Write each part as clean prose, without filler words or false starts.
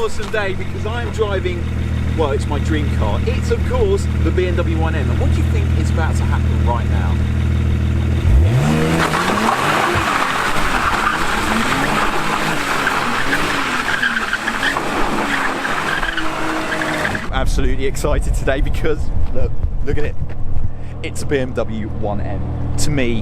awesome day because I am driving, well, it's my dream car. It's, of course, the BMW 1M. And what do you think is about to happen right now? I'm absolutely excited today because, look at it. It's a BMW 1M. To me,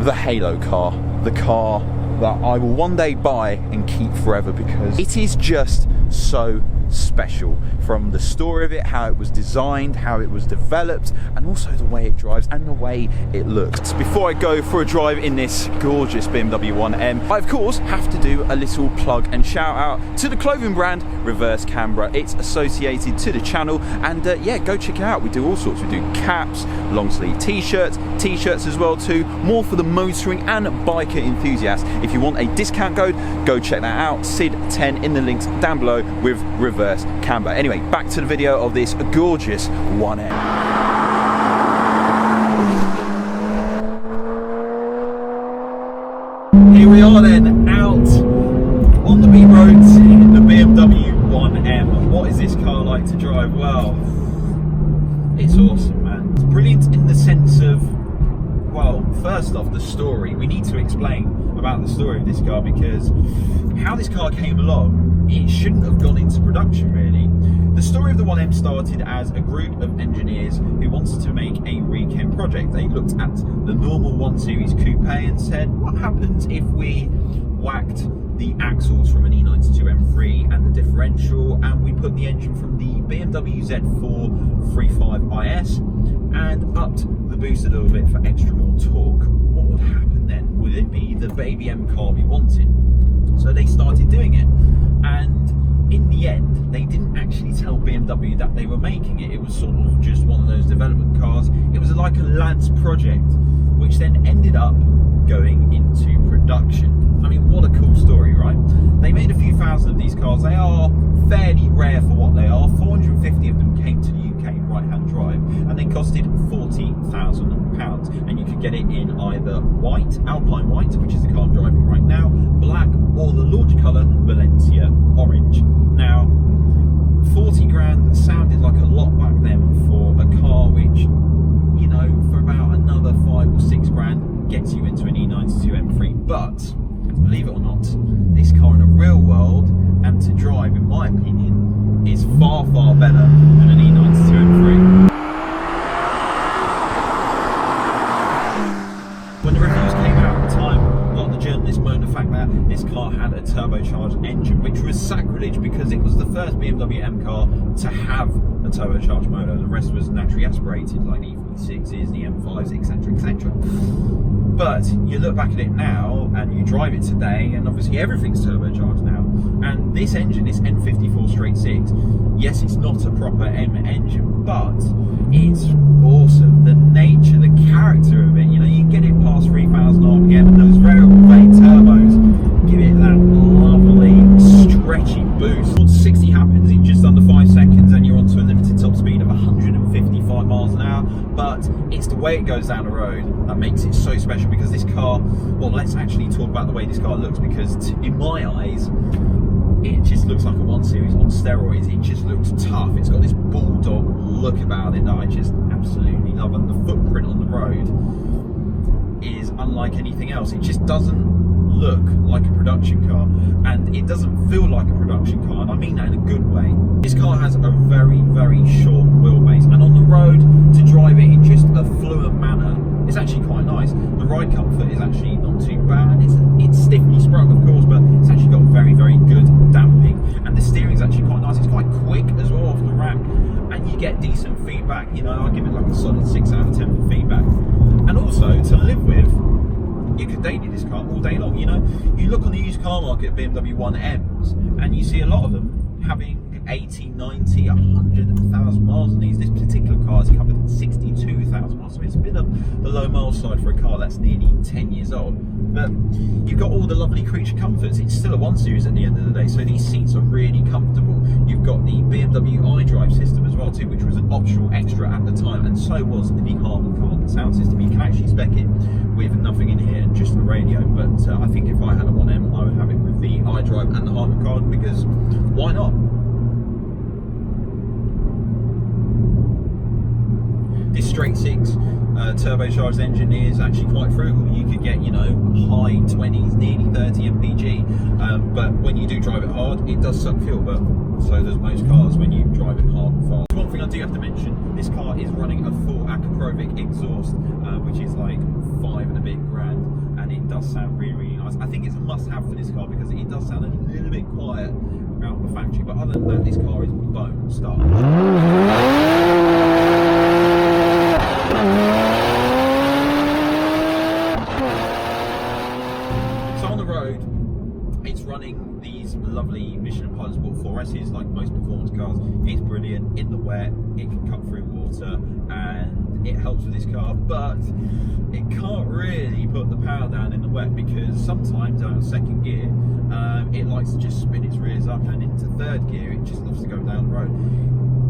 the halo car. The car that I will one day buy and keep forever because it is just so special, from the story of it, how it was designed, how it was developed, and also the way it drives and the way it looks. Before I go for a drive in this gorgeous BMW 1M, I of course have to do a little plug and shout out to the clothing brand Reverse Canberra. It's associated to the channel, and yeah, go check it out. We do all sorts. We do caps, long sleeve t-shirts as well too, more for the motoring and biker enthusiasts. If you want a discount code, go check that out, SID10 in the links down below with Reverse Canberra. Anyway, back to the video of this gorgeous 1M. Here we are then, out on the B roads in the BMW 1M. What is this car like to drive? Well, it's awesome, man. It's brilliant in the sense of, well, first off, the story. We need to explain about the story of this car because how this car came along, it shouldn't have gone into production really. The story of the 1M started as a group of engineers who wanted to make a weekend project. They looked at the normal 1 Series Coupe and said, what happens if we whacked the axles from an E92 M3 and the differential, and we put the engine from the BMW Z4 35 IS and upped the boost a little bit for extra more torque? What would happen then? Would it be the baby M car we wanted? So they started doing it, and in the end they didn't actually tell BMW that they were making it. It was sort of just one of those development cars. It was like a lad's project, which then ended up going into production. I mean, what a cool story, right? They made a few thousand of these cars. They are fairly rare for what they are. 450 of them came to the UK in right-hand drive, and they costed £40,000. And you could get it in either white, Alpine white, which is the car I'm driving right now, black, or the launch colour Valencia orange. Now, 40 grand sounded like a lot back then for a car which, you know, for about another 5 or 6 grand gets you into an E92 M3. But believe it or not, this car in a real world and to drive, in my opinion, is far better than an E92 M3. When the reviews came out at the time, a lot of the journalists moaned the fact that this car had a turbocharged engine, which was sacrilege because it was the first BMW M car to have a turbocharged motor. The rest was naturally aspirated, like the E46s, the M5s, etc, etc. But you look back at it now and you drive it today, and obviously everything's turbocharged now. And this engine, this N54/6, yes, it's not a proper M engine, but it's awesome. The nature, the character of it, you know, you get it past 3,000 RPM, and those variable vane turbos give it that lovely stretchy boost. Once 60 happens in just under 5 seconds, and you're onto a limited top speed of 155 miles an hour. But it's the way it goes down the road that makes it so special, because this car, well, let's actually talk about the way this car looks, because in my eyes, it just looks like a 1 Series on steroids. It just looks tough. It's got this bulldog look about it that I just absolutely love, and the footprint on the road is unlike anything else. It just doesn't look like a production car, and it doesn't feel like a production car, and I mean that in a good way. This car has a very short wheelbase, and on the road to drive it in just a fluent manner, it's actually quite nice. The ride comfort is actually not too bad. It's stiffly sprung, of course, but it's actually got very good damping, and the steering's actually quite nice. It's quite quick as well off the rack, and you get decent feedback. You know, I give it like a solid 6 out of 10 for feedback. And also, to live with, you could daily this car all day long. You know, you look on the used car market at BMW 1Ms, and you see a lot of them having 80, 90, 100,000 miles on these. This particular car has covered 62,000 miles, so it's been on the low mile side for a car that's nearly 10 years old. But you've got all the lovely creature comforts. It's still a 1 Series at the end of the day, so these seats are really comfortable. You've got the BMW iDrive system as well too, which was an optional extra at the time, and so was the Harman Kardon sound system. You can actually spec it with nothing in here, just the radio, but I think if I had a 1M, I would have it with the iDrive and the Harman Kardon, because why not? This straight six turbocharged engine is actually quite frugal. You could get, you know, high 20s, nearly 30 mpg, but when you do drive it hard, it does suck fuel, but so does most cars when you drive it hard and fast. One thing I do have to mention, this car is running a full Akrapovic exhaust, which is like $5 and a bit grand, and it does sound really, really nice. I think it's a must-have for this car because it does sound a little bit quiet out the factory, but other than that, this car is bone start. So on the road, it's running these lovely Michelin Pilot Sport 4S's like most performance cars. It's brilliant in the wet, it can cut through water, and it helps with this car, but it can't really put the power down in the wet because sometimes out of second gear, it likes to just spin its rears up, and into third gear, it just loves to go down the road.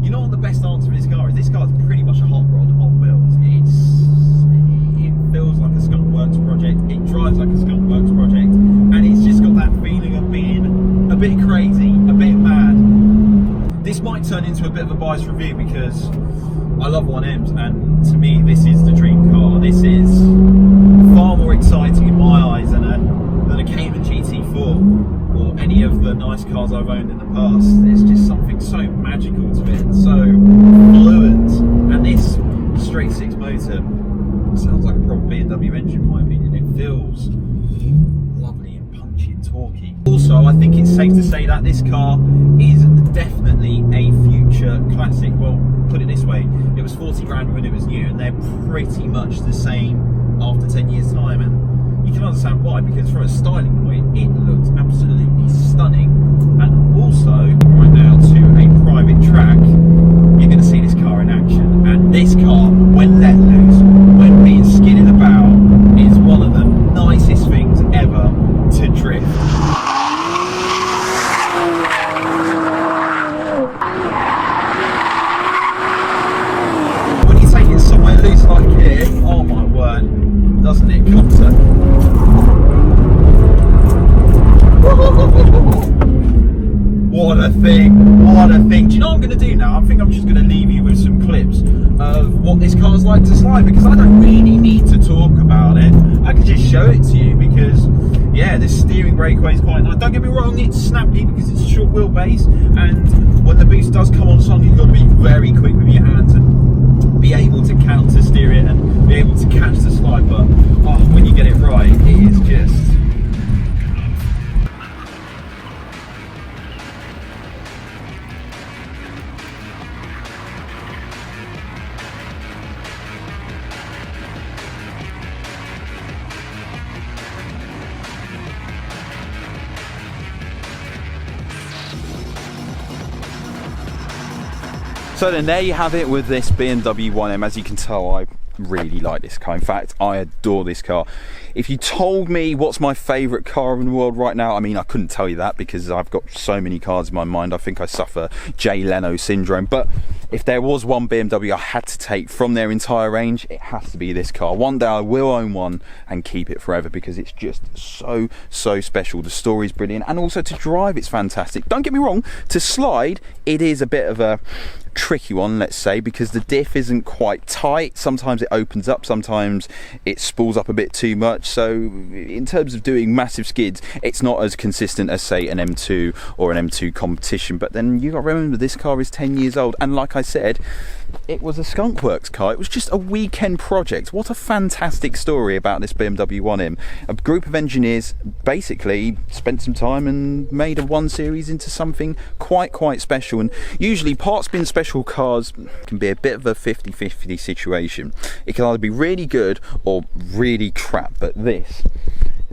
You know what the best answer for this car is? This car is pretty much a hot rod on wheels. It feels like a Skunk Works project, it drives like a Skunk Works project, and it's just got that feeling of being a bit crazy, a bit mad. This might turn into a bit of a biased review because I love 1Ms, and to me this is the dream car. This is far more exciting in my eyes than a Cayman GT4 or any of the nice cars I've owned in the past. There's just something so magical to it, and so fluent, and this straight six motor sounds like a proper BMW engine in my opinion. It feels lovely and punchy and torquey. Also, I think it's safe to say that this car is definitely a future classic. Well, put it this way, it was 40 grand when it was new, and they're pretty much the same after 10 years time, and you can understand why, because from a styling point it looks absolutely stunning. And also, right now to a private track, you're going to see this car in action, and this car, when let loose, when being skidded about, is one of the nicest things ever to drift. When you take it somewhere loose like here, oh my word, doesn't it come to? What a thing, what a thing. Do you know what I'm going to do now? I think I'm just going to leave you with some clips of what this car's like to slide, because I don't really need to talk about it. I can just show it to you because, yeah, the steering breakaway is quite nice. Don't get me wrong, it's snappy because it's a short wheelbase, and when the boost does come on song, you've got to be very quick with your hands and be able to counter steer it and be able to catch the slide, but oh, when you get it right, it is just... So then there you have it with this BMW 1M. As you can tell, I really like this car. In fact, I adore this car. If you told me what's my favourite car in the world right now, I mean, I couldn't tell you that because I've got so many cars in my mind. I think I suffer Jay Leno syndrome. But if there was one BMW I had to take from their entire range, it has to be this car. One day I will own one and keep it forever because it's just so special. The story's brilliant, and also to drive it's fantastic. Don't get me wrong, to slide it is a bit of a tricky one, let's say, because the diff isn't quite tight. Sometimes it opens up, sometimes it spools up a bit too much. So in terms of doing massive skids, it's not as consistent as, say, an M2 or an M2 competition. But then you got to remember, this car is 10 years old, and like I said, it was a Skunk Works car. It was just a weekend project. What a fantastic story about this BMW 1M. A group of engineers basically spent some time and made a 1 Series into something quite special. And usually parts bin special cars can be a bit of a 50-50 situation. It can either be really good or really crap, but this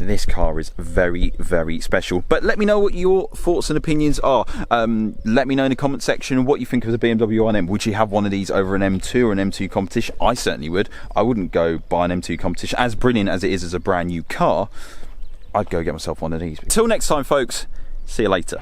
this car is very, very special. But let me know what your thoughts and opinions are. Let me know in the comment section what you think of the BMW 1M. Would you have one of these over an M2 or an M2 competition? I certainly would. I wouldn't go buy an M2 competition. As brilliant as it is as a brand new car, I'd go get myself one of these. Till next time, folks, see you later.